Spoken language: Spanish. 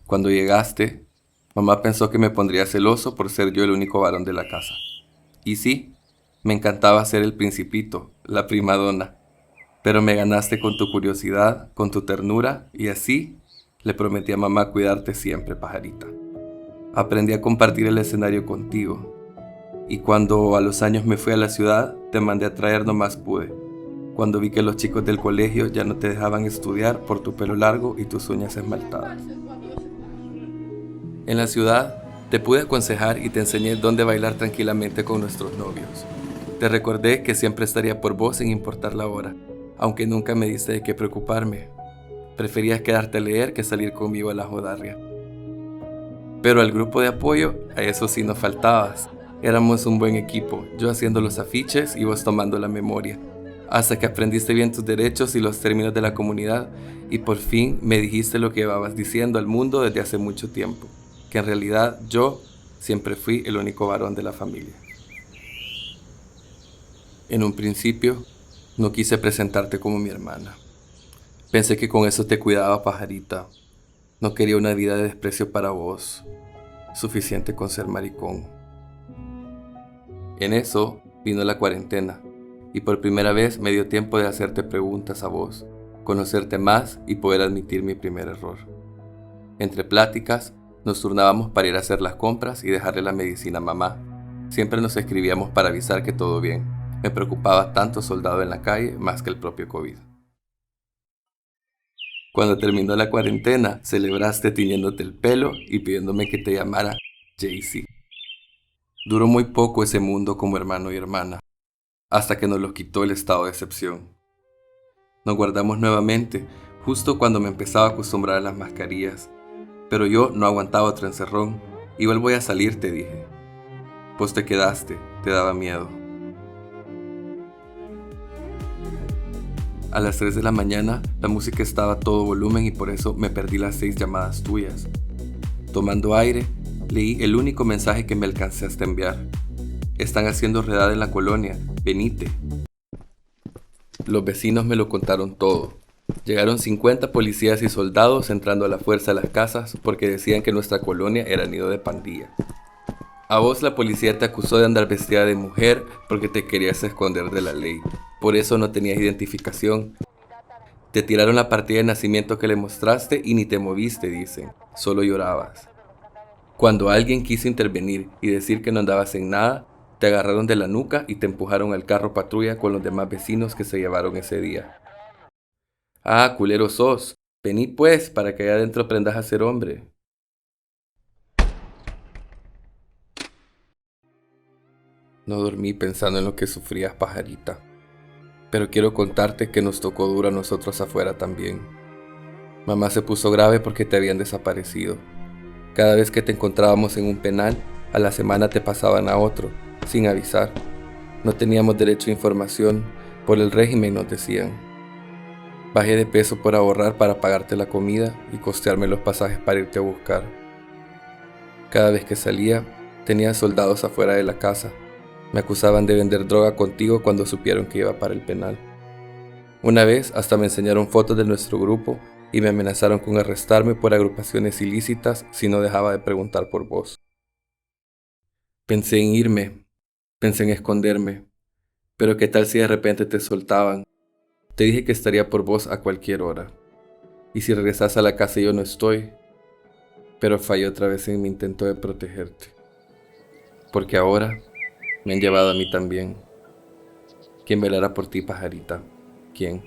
Cuando llegaste, mamá pensó que me pondría celoso por ser yo el único varón de la casa. Y sí, me encantaba ser el principito, la primadona, pero me ganaste con tu curiosidad, con tu ternura, y así le prometí a mamá cuidarte siempre, pajarita. Aprendí a compartir el escenario contigo, y cuando a los años me fui a la ciudad, te mandé a traer no más pude. Cuando vi que los chicos del colegio ya no te dejaban estudiar por tu pelo largo y tus uñas esmaltadas. En la ciudad, te pude aconsejar y te enseñé dónde bailar tranquilamente con nuestros novios. Te recordé que siempre estaría por vos sin importar la hora, aunque nunca me diste de qué preocuparme. Preferías quedarte a leer que salir conmigo a la jodarria. Pero al grupo de apoyo, a eso sí nos faltabas. Éramos un buen equipo, yo haciendo los afiches y vos tomando la memoria. Hasta que aprendiste bien tus derechos y los términos de la comunidad y por fin me dijiste lo que llevabas diciendo al mundo desde hace mucho tiempo, que en realidad yo siempre fui el único varón de la familia. En un principio, no quise presentarte como mi hermana. Pensé que con eso te cuidaba, pajarita. No quería una vida de desprecio para vos, suficiente con ser maricón. En eso vino la cuarentena, y por primera vez me dio tiempo de hacerte preguntas a vos, conocerte más y poder admitir mi primer error. Entre pláticas, nos turnábamos para ir a hacer las compras y dejarle la medicina a mamá. Siempre nos escribíamos para avisar que todo bien. Me preocupaba tanto soldado en la calle más que el propio COVID. Cuando terminó la cuarentena, celebraste tiñéndote el pelo y pidiéndome que te llamara Jaycee. Duró muy poco ese mundo como hermano y hermana, hasta que nos los quitó el estado de excepción. Nos guardamos nuevamente, justo cuando me empezaba a acostumbrar a las mascarillas, pero yo no aguantaba otro encerrón. Igual voy a salir, te dije. Pues te quedaste, te daba miedo. A las 3 de la mañana, la música estaba a todo volumen y por eso me perdí las 6 llamadas tuyas. Tomando aire, leí el único mensaje que me alcanzaste a enviar. Están haciendo redada en la colonia, venite. Los vecinos me lo contaron todo. Llegaron 50 policías y soldados entrando a la fuerza a las casas porque decían que nuestra colonia era nido de pandilla. A vos la policía te acusó de andar vestida de mujer porque te querías esconder de la ley. Por eso no tenías identificación. Te tiraron la partida de nacimiento que le mostraste y ni te moviste, dicen. Solo llorabas. Cuando alguien quiso intervenir y decir que no andabas en nada, te agarraron de la nuca y te empujaron al carro patrulla con los demás vecinos que se llevaron ese día. Ah, culero sos. Vení pues para que allá adentro aprendas a ser hombre. No dormí pensando en lo que sufrías, pajarita. Pero quiero contarte que nos tocó duro a nosotros afuera también. Mamá se puso grave porque te habían desaparecido. Cada vez que te encontrábamos en un penal, a la semana te pasaban a otro, sin avisar. No teníamos derecho a información, por el régimen nos decían. Bajé de peso por ahorrar para pagarte la comida y costearme los pasajes para irte a buscar. Cada vez que salía, tenía soldados afuera de la casa. Me acusaban de vender droga contigo cuando supieron que iba para el penal. Una vez hasta me enseñaron fotos de nuestro grupo y me amenazaron con arrestarme por agrupaciones ilícitas si no dejaba de preguntar por vos. Pensé en irme, pensé en esconderme, pero qué tal si de repente te soltaban. Te dije que estaría por vos a cualquier hora. Y si regresas a la casa yo no estoy, pero fallé otra vez en mi intento de protegerte. Porque ahora me han llevado a mí también. ¿Quién velará por ti, pajarita? ¿Quién?